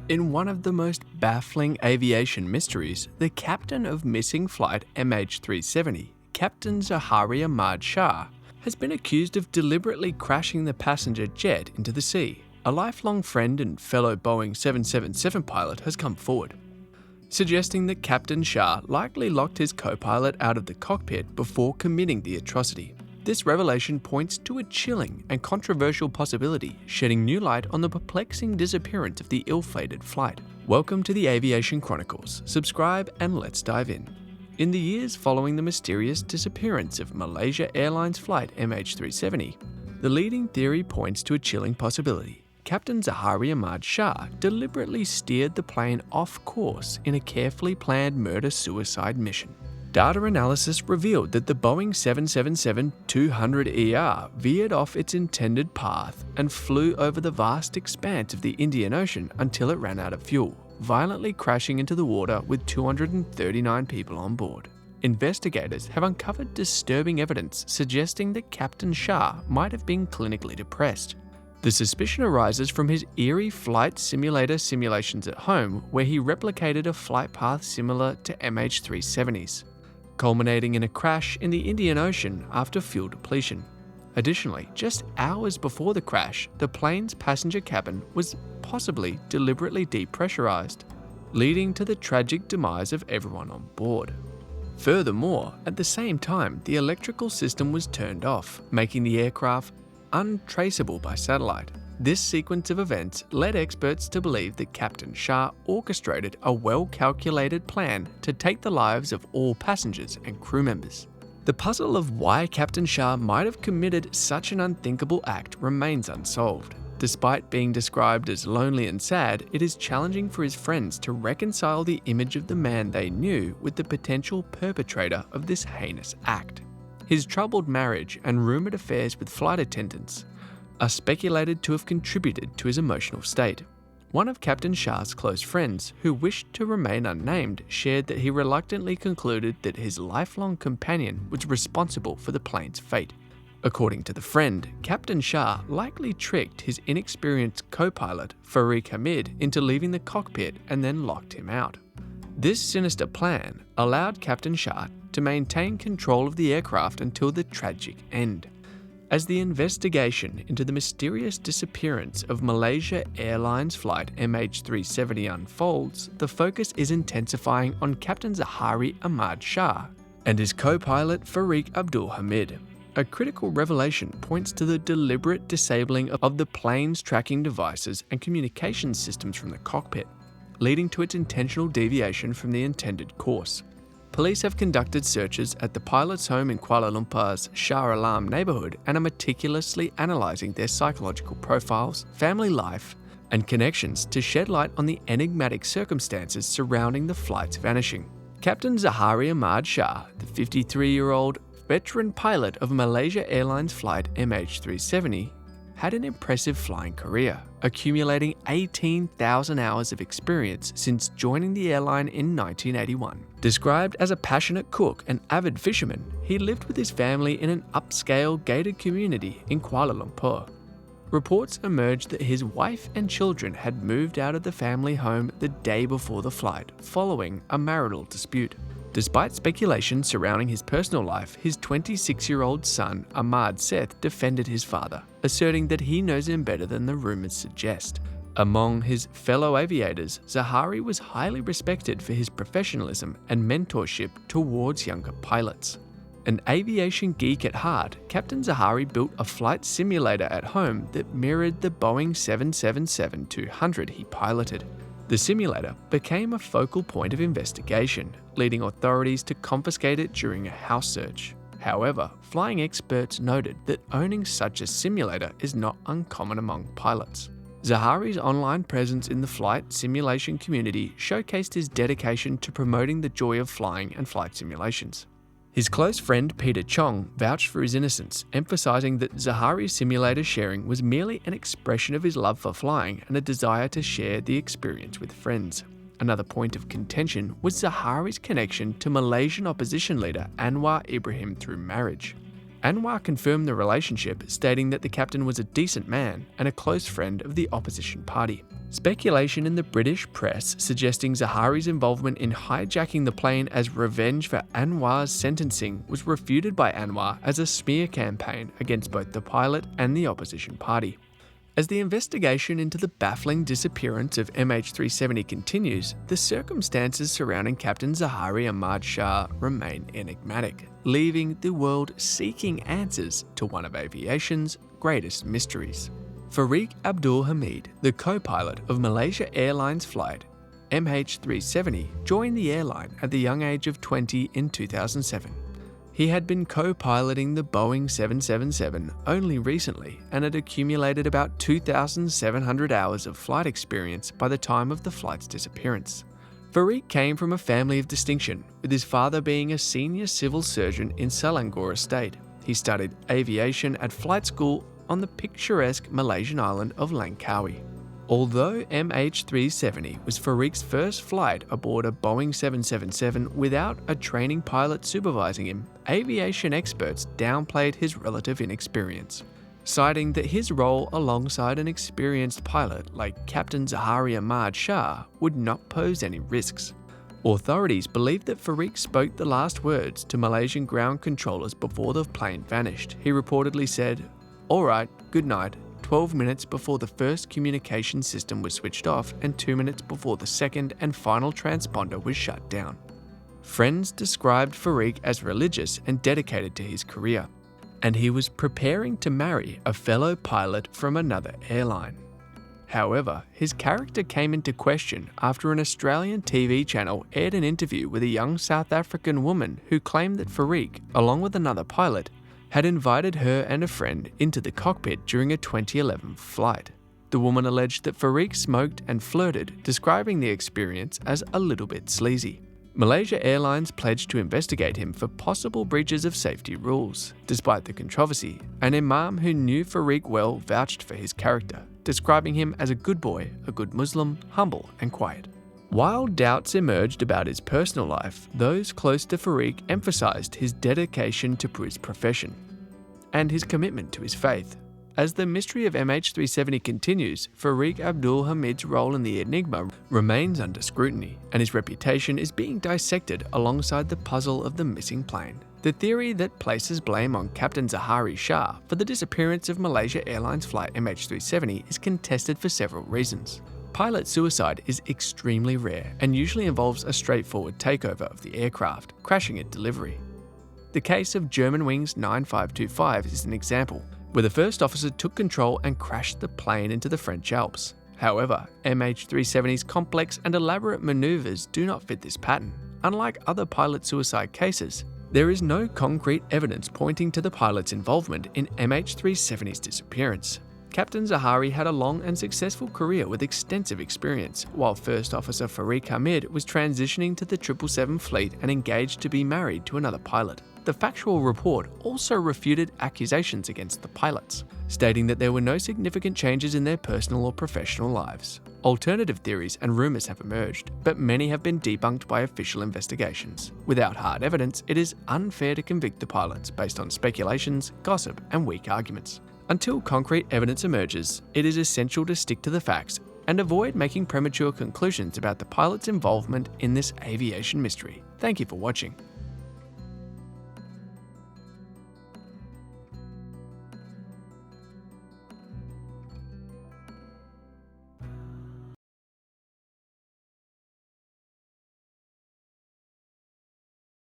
In one of the most baffling aviation mysteries, the captain of missing flight MH370, Captain Zaharie Ahmad Shah, has been accused of deliberately crashing the passenger jet into the sea. A lifelong friend and fellow Boeing 777 pilot has come forward, suggesting that Captain Shah likely locked his co-pilot out of the cockpit before committing the atrocity. This revelation points to a chilling and controversial possibility, shedding new light on the perplexing disappearance of the ill-fated flight. Welcome to the Aviation Chronicles. Subscribe and let's dive in. In the years following the mysterious disappearance of Malaysia Airlines Flight MH370, the leading theory points to a chilling possibility. Captain Zaharie Ahmad Shah deliberately steered the plane off course in a carefully planned murder-suicide mission. Data analysis revealed that the Boeing 777-200ER veered off its intended path and flew over the vast expanse of the Indian Ocean until it ran out of fuel, violently crashing into the water with 239 people on board. Investigators have uncovered disturbing evidence suggesting that Captain Shah might have been clinically depressed. The suspicion arises from his eerie flight simulator simulations at home, where he replicated a flight path similar to MH370's, culminating in a crash in the Indian Ocean after fuel depletion. Additionally, just hours before the crash, the plane's passenger cabin was possibly deliberately depressurized, leading to the tragic demise of everyone on board. Furthermore, at the same time, the electrical system was turned off, making the aircraft untraceable by satellite. This sequence of events led experts to believe that Captain Shah orchestrated a well-calculated plan to take the lives of all passengers and crew members. The puzzle of why Captain Shah might have committed such an unthinkable act remains unsolved. Despite being described as lonely and sad, it is challenging for his friends to reconcile the image of the man they knew with the potential perpetrator of this heinous act. His troubled marriage and rumoured affairs with flight attendants are speculated to have contributed to his emotional state. One of Captain Shah's close friends, who wished to remain unnamed, shared that he reluctantly concluded that his lifelong companion was responsible for the plane's fate. According to the friend, Captain Shah likely tricked his inexperienced co-pilot, Fariq Hamid, into leaving the cockpit and then locked him out. This sinister plan allowed Captain Shah to maintain control of the aircraft until the tragic end. As the investigation into the mysterious disappearance of Malaysia Airlines Flight MH370 unfolds, the focus is intensifying on Captain Zaharie Ahmad Shah and his co-pilot Fariq Abdul Hamid. A critical revelation points to the deliberate disabling of the plane's tracking devices and communication systems from the cockpit, leading to its intentional deviation from the intended course. Police have conducted searches at the pilot's home in Kuala Lumpur's Shah Alam neighbourhood and are meticulously analysing their psychological profiles, family life, and connections to shed light on the enigmatic circumstances surrounding the flight's vanishing. Captain Zaharie Ahmad Shah, the 53-year-old veteran pilot of Malaysia Airlines Flight MH370, had an impressive flying career, accumulating 18,000 hours of experience since joining the airline in 1981. Described as a passionate cook and avid fisherman, he lived with his family in an upscale gated community in Kuala Lumpur. Reports emerged that his wife and children had moved out of the family home the day before the flight, following a marital dispute. Despite speculation surrounding his personal life, his 26-year-old son, Ahmad Seth, defended his father, asserting that he knows him better than the rumours suggest. Among his fellow aviators, Zaharie was highly respected for his professionalism and mentorship towards younger pilots. An aviation geek at heart, Captain Zaharie built a flight simulator at home that mirrored the Boeing 777-200 he piloted. The simulator became a focal point of investigation, leading authorities to confiscate it during a house search. However, flying experts noted that owning such a simulator is not uncommon among pilots. Zaharie's online presence in the flight simulation community showcased his dedication to promoting the joy of flying and flight simulations. His close friend Peter Chong vouched for his innocence, emphasizing that Zaharie's simulator sharing was merely an expression of his love for flying and a desire to share the experience with friends. Another point of contention was Zaharie's connection to Malaysian opposition leader Anwar Ibrahim through marriage. Anwar confirmed the relationship, stating that the captain was a decent man and a close friend of the opposition party. Speculation in the British press suggesting Zaharie's involvement in hijacking the plane as revenge for Anwar's sentencing was refuted by Anwar as a smear campaign against both the pilot and the opposition party. As the investigation into the baffling disappearance of MH370 continues, the circumstances surrounding Captain Zaharie Ahmad Shah remain enigmatic, leaving the world seeking answers to one of aviation's greatest mysteries. Fariq Abdul Hamid, the co-pilot of Malaysia Airlines Flight MH370, joined the airline at the young age of 20 in 2007. He had been co-piloting the Boeing 777 only recently and had accumulated about 2,700 hours of flight experience by the time of the flight's disappearance. Fariq came from a family of distinction, with his father being a senior civil surgeon in Selangor Estate. He studied aviation at flight school on the picturesque Malaysian island of Langkawi. Although MH370 was Fariq's first flight aboard a Boeing 777 without a training pilot supervising him, aviation experts downplayed his relative inexperience, citing that his role alongside an experienced pilot like Captain Zaharie Ahmad Shah would not pose any risks. Authorities believe that Fariq spoke the last words to Malaysian ground controllers before the plane vanished. He reportedly said, "All right, good night," 12 minutes before the first communication system was switched off and 2 minutes before the second and final transponder was shut down. Friends described Fariq as religious and dedicated to his career, and he was preparing to marry a fellow pilot from another airline. However, his character came into question after an Australian TV channel aired an interview with a young South African woman who claimed that Fariq, along with another pilot, had invited her and a friend into the cockpit during a 2011 flight. The woman alleged that Fariq smoked and flirted, describing the experience as a little bit sleazy. Malaysia Airlines pledged to investigate him for possible breaches of safety rules. Despite the controversy, an imam who knew Fariq well vouched for his character, describing him as a good boy, a good Muslim, humble and quiet. While doubts emerged about his personal life, those close to Fariq emphasized his dedication to his profession and his commitment to his faith. As the mystery of MH370 continues, Fariq Abdul Hamid's role in the enigma remains under scrutiny, and his reputation is being dissected alongside the puzzle of the missing plane. The theory that places blame on Captain Zaharie Shah for the disappearance of Malaysia Airlines Flight MH370 is contested for several reasons. Pilot suicide is extremely rare and usually involves a straightforward takeover of the aircraft, crashing at delivery. The case of Germanwings 9525 is an example, where the first officer took control and crashed the plane into the French Alps. However, MH370's complex and elaborate maneuvers do not fit this pattern. Unlike other pilot suicide cases, there is no concrete evidence pointing to the pilot's involvement in MH370's disappearance. Captain Zaharie had a long and successful career with extensive experience, while First Officer Fariq Hamid was transitioning to the 777 fleet and engaged to be married to another pilot. The factual report also refuted accusations against the pilots, stating that there were no significant changes in their personal or professional lives. Alternative theories and rumours have emerged, but many have been debunked by official investigations. Without hard evidence, it is unfair to convict the pilots based on speculations, gossip, and weak arguments. Until concrete evidence emerges, it is essential to stick to the facts and avoid making premature conclusions about the pilot's involvement in this aviation mystery. Thank you for watching.